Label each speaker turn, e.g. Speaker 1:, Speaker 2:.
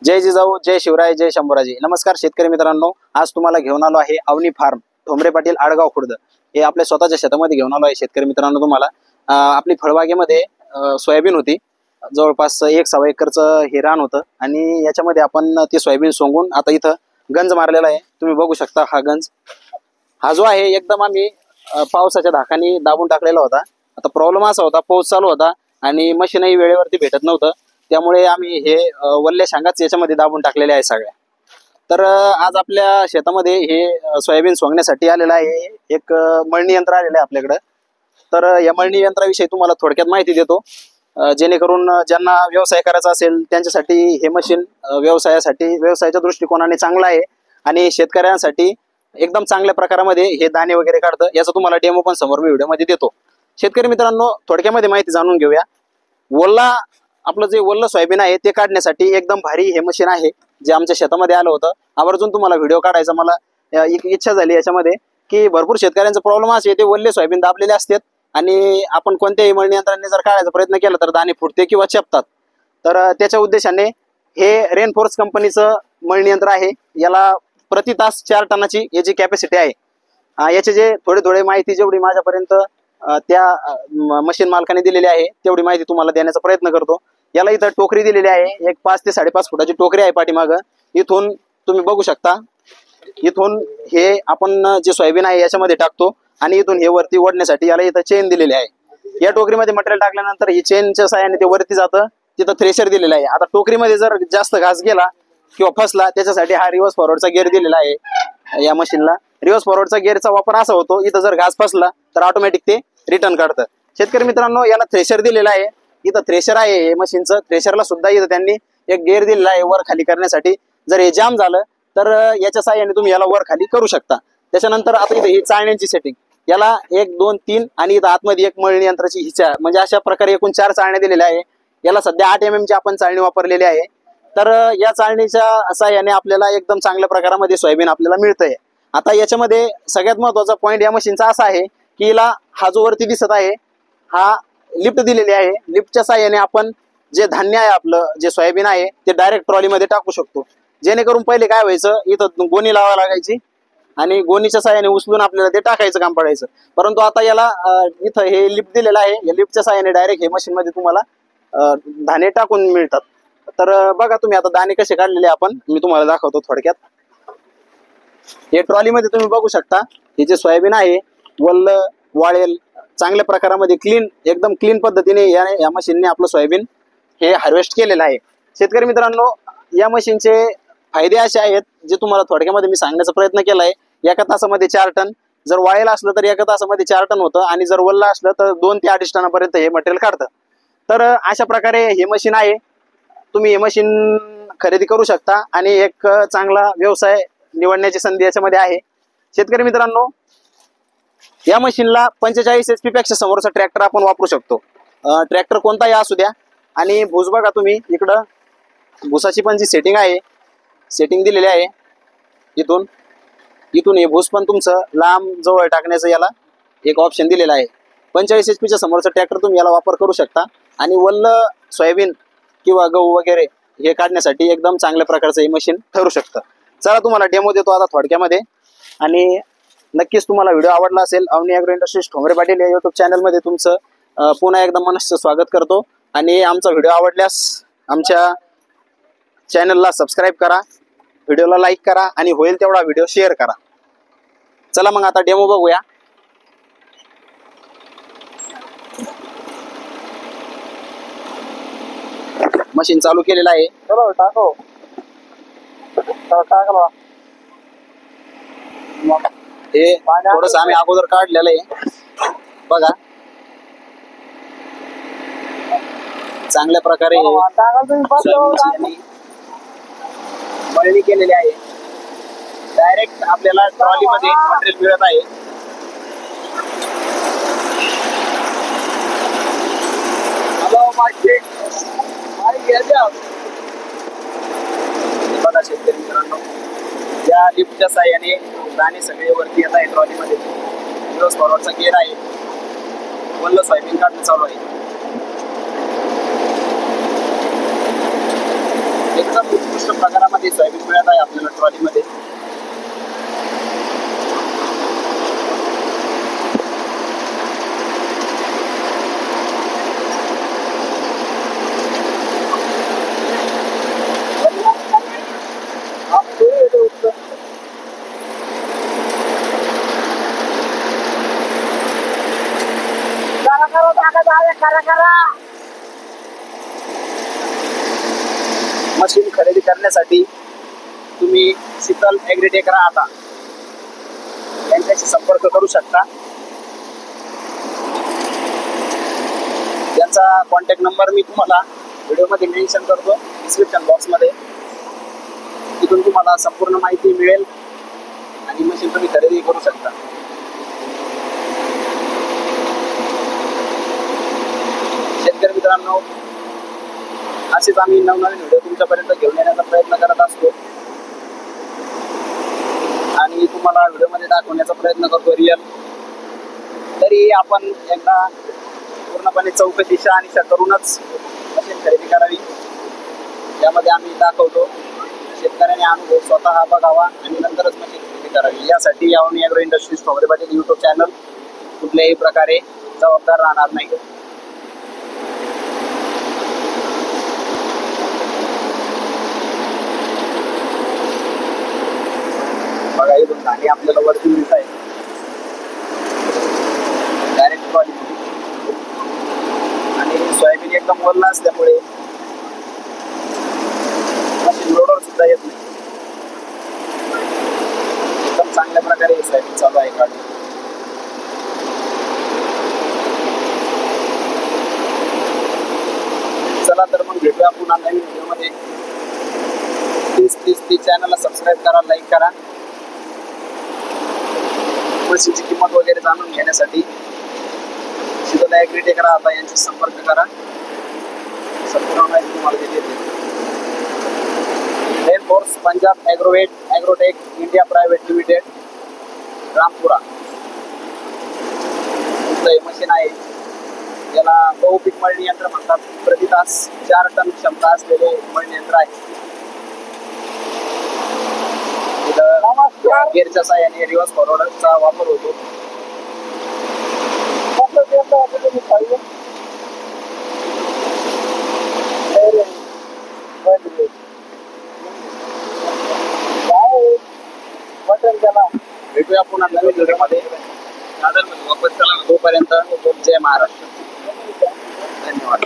Speaker 1: जय जिजाऊ, जय शिवराय, जय शंभूराजे. नमस्कार शेतकरी मित्रांनो, आज तुम्हाला घेऊन आलो आहे अवनी फार्म, ठोंबरे पाटील, आडगाव, खुर्द. हे आपल्या स्वतःच्या शेतामध्ये घेऊन आलो आहे शेतकरी मित्रांनो. तुम्हाला आपली फळबागेमध्ये सोयाबीन होती, जवळपास 1.25 एकरचं हे रान होतं आणि याच्यामध्ये आपण ती सोयाबीन सोंगून आता इथं गंज मारलेला आहे. तुम्ही बघू शकता हा गंज, हा जो आहे एकदम आम्ही पावसाच्या धाकाने दाबून टाकलेला होता. आता प्रॉब्लेम असा होता, पाऊस चालू होता आणि मशीनही वेळेवरती भेटत नव्हतं, त्यामुळे आम्ही हे वल्ल्या शांगाच याच्यामध्ये दाबून टाकलेले आहे सगळ्या. तर आज आपल्या शेतामध्ये हे सोयाबीन सोंगण्यासाठी आलेलं आहे एक मळणी यंत्र आलेलं आहे आपल्याकडं. तर या मळणी यंत्राविषयी तुम्हाला थोडक्यात माहिती देतो, जेणेकरून ज्यांना व्यवसाय करायचा असेल त्यांच्यासाठी हे मशीन व्यवसायाच्या दृष्टिकोनाने चांगलं आहे आणि शेतकऱ्यांसाठी एकदम चांगल्या प्रकारामध्ये हे दाणे वगैरे काढतं. याचा तुम्हाला डेमो पण समोर मी व्हिडिओमध्ये देतो. शेतकरी मित्रांनो, थोडक्यामध्ये माहिती जाणून घेऊया. आपलं जे वल्ल सोयाबीन आहे ते काढण्यासाठी एकदम भारी हे मशीन आहे, जे आमच्या शेतामध्ये आलं होतं. आवर्जून तुम्हाला व्हिडिओ काढायचा मला इच्छा झाली याच्यामध्ये, की भरपूर शेतकऱ्यांचा प्रॉब्लेम असे ते वल्ले सोयाबीन दाबलेले असतात आणि आपण कोणत्याही मळणी यंत्राने जर काढायचा प्रयत्न केला तर दाणे फुटते किंवा चपतात. तर त्याच्या उद्देशाने हे रेनफोर्स कंपनीचं मळणी यंत्र आहे. याला प्रति तास 4 टनाची याची कॅपॅसिटी आहे. याचे जे थोडे माहिती जेवढी माझ्यापर्यंत त्या मशीन मालकाने दिलेली आहे तेवढी माहिती तुम्हाला देण्याचा प्रयत्न करतो. याला इथं टोकरी दिलेली आहे, एक 5 ते 5.5 फुटाची टोकरी आहे पाठीमागं. इथून तुम्ही बघू शकता, इथून हे आपण जे सोयाबीन आहे याच्यामध्ये टाकतो आणि इथून हे वरती ओढण्यासाठी याला इथं चेन दिलेली आहे. या टोकरीमध्ये मटेरियल टाकल्यानंतर ही चेनच्या साहाय्याने ते वरती जातं. तिथं थ्रेशर दिलेलं आहे. आता टोकरीमध्ये जर जास्त घास गेला किंवा फसला त्याच्यासाठी हा रिव्हर्स फॉरवर्डचा गिअर दिलेला आहे या मशीनला. रिव्हर्स फॉरवर्डचा गिअरचा वापर असा होतो, इथं जर घास फसला तर ऑटोमॅटिक ते रिटर्न काढतं. शेतकरी मित्रांनो, याला थ्रेशर दिलेला आहे. इथं थ्रेशर आहे हे मशीनचं. थ्रेशरला सुद्धा इथं त्यांनी एक गिअर दिलेला आहे वर खाली करण्यासाठी. जर हे जाम झालं तर याच्या साहाय्याने तुम्ही याला वर खाली करू शकता. त्याच्यानंतर आता इथं ही चाळण्यांची सेटिंग, याला 1, 2, 3 आणि इथं आतमध्ये एक मळणी यंत्राची हिच्या, म्हणजे अशा प्रकारे एकूण 4 चाळण्या दिलेल्या आहे. याला सध्या 8 mm ची आपण चाळणी वापरलेली आहे. तर या चाळणीच्या साहाय्याने आपल्याला एकदम चांगल्या प्रकारामध्ये सोयाबीन आपल्याला मिळतंय. आता याच्यामध्ये सगळ्यात महत्वाचा पॉईंट या मशीनचा असा आहे की हिला हा जो वरती दिसत आहे हा लिफ्ट दिलेली आहे. लिफ्टच्या साहाय्याने आपण जे धान्य आहे आपलं जे सोयाबीन आहे ते डायरेक्ट ट्रॉलीमध्ये टाकू शकतो. जेणेकरून पहिले काय व्हायचं, इथं गोणी लावावी लागायची आणि गोणीच्या साहाय्याने उचलून आपल्याला ते टाकायचं काम पडायचं. परंतु आता याला इथं हे लिफ्ट दिलेलं आहे. या लिफ्टच्या साहाय्याने डायरेक्ट हे मशीन मध्ये तुम्हाला धान्य टाकून मिळतात. तर बघा तुम्ही आता दाणे कसे काढलेले आपण मी तुम्हाला दाखवतो थोडक्यात. हे ट्रॉलीमध्ये तुम्ही बघू शकता, हे जे सोयाबीन आहे वल्ल वाळेल चांगल्या प्रकारामध्ये एकदम क्लीन पद्धतीने या मशीनने आपलं सोयाबीन हे हार्वेस्ट केलेलं आहे. शेतकरी मित्रांनो, या मशीनचे फायदे असे आहेत जे तुम्हाला थोडक्यामध्ये मी सांगण्याचा प्रयत्न केला आहे. एका तासामध्ये 4 टन, जर वाळेल असलं तर एका तासामध्ये 4 टन होतं आणि जर वल्ल असलं तर 2 ते 2.5 टनापर्यंत हे मटेरियल काढतं. तर अशा प्रकारे हे मशीन आहे. तुम्ही हे मशीन खरेदी करू शकता आणि एक चांगला व्यवसाय निवडण्याची संधी याच्यामध्ये आहे. शेतकरी मित्रांनो, या मशीनला 45 HP पेक्षा समोरचा ट्रॅक्टर आपण वापरू शकतो. ट्रॅक्टर कोणताही असू द्या. आणि भूस बघा तुम्ही, इकडं भुसाची पण जी सेटिंग आहे, सेटिंग दिलेली आहे. इथून हे भूस पण तुमचं लांब जवळ टाकण्याचं याला एक ऑप्शन दिलेला आहे. 45 HP च्या समोरचा ट्रॅक्टर तुम्ही याला वापर करू शकता आणि वल्ल सोयाबीन किंवा गहू वगैरे हे काढण्यासाठी एकदम चांगल्या प्रकारचं हे मशीन ठरू शकतं. चला तुम्हाला डेमो देतो आता थोडक्यामध्ये. आणि नक्कीच तुम्हाला व्हिडिओ आवडला असेल. अवनी ॲग्रो इंडस्ट्रीज ठोंबरे पाटील या युट्यूब चॅनलमध्ये तुमचं पुन्हा एकदा मनस्थ स्वागत करतो. आणि आमचा व्हिडिओ आवडल्यास आमच्या चॅनलला सबस्क्राईब करा, व्हिडिओला लाईक करा आणि होईल तेवढा व्हिडिओ शेअर करा. चला मग आता डेमो बघूया. मशीन चालू केलेलं आहे.
Speaker 2: चलो टाको टाकला.
Speaker 1: हे थोडस आम्ही अगोदर काढलेलं आहे बघा. चांगल्या प्रकारे मळणी केलेली आहे. डायरेक्ट आपल्याला ट्रॉलीमध्ये मटेरियल मिळत आहे. बघा शेतकरी मित्रांनो, या लिफ्टच्या साहाय्याने दाणे सगळे वरती येत आहे ट्रॉलीमध्ये. रिव्हर्स फॉरवर्डचा गिअर आहे. वल्ल सोयाबीन काढणं चालू आहे. एकदम उत्कृष्ट प्रकारामध्ये सोयाबीन मिळत आहे आपल्याला ट्रॉलीमध्ये. मशीन खरेदी करण्यासाठी तुम्ही शीतल ॲग्रीटेक राहता यांच्याशी संपर्क करू शकता. त्यांचा कॉन्टॅक्ट नंबर मी तुम्हाला व्हिडिओमध्ये मेन्शन करतो डिस्क्रिप्शन बॉक्समध्ये. तिथून तुम्हाला संपूर्ण माहिती मिळेल आणि मशीन तुम्ही खरेदी करू शकता. शेतकरी मित्रांनो, असेच आम्ही नवनवीन व्हिडिओ तुमच्यापर्यंत घेऊन येण्याचा प्रयत्न करत असतो आणि तुम्हाला व्हिडिओमध्ये दाखवण्याचा प्रयत्न करतो रिअल. तरी आपण एकदा पूर्णपणे चौकशी शहानिशा करूनच मशीन खरेदी करावी. यामध्ये आम्ही दाखवतो शेतकऱ्याने अनुभव स्वतः बघावा आणि नंतरच मशीन खरेदी करावी. यासाठी Avani agro industries Thombre Patil YouTube channel कुठल्याही प्रकारे जबाबदार राहणार नाही. बघा इथून धान्य आपल्याला वरती मिळत आहे डायरेक्ट क्वालिटी. आणि सोयाबीन एकदम वल्ला असल्यामुळे मशीन लोडर सुद्धा येत नाही. एकदम चांगल्या प्रकारे सोयाबीन चालू आहे काढून. चला तर मग भेटूया पुन्हा नवीन व्हिडिओमध्ये. प्लीज चॅनलला सबस्क्राईब करा, लाईक करा. मशीनची किंमत वगैरे जाणून घेण्यासाठी शीतल ॲग्रीटेक राहता यांची संपर्क करा. संपूर्ण माहिती तुम्हाला देते. Air force Punjab agrotech India private limited Rampura हे मशीन आहे. याला बहुपीक मळणी यंत्र म्हणतात. प्रति तास 4 टन क्षमता असलेले मळणी यंत्र आहे. गेअरच्या साहाय्याने रिव्हर्स फॉरवर्डचा वापर होतो. भेटूया पुन्हा नवीन व्हिडिओमध्ये. तोपर्यंत जय महाराष्ट्र. धन्यवाद.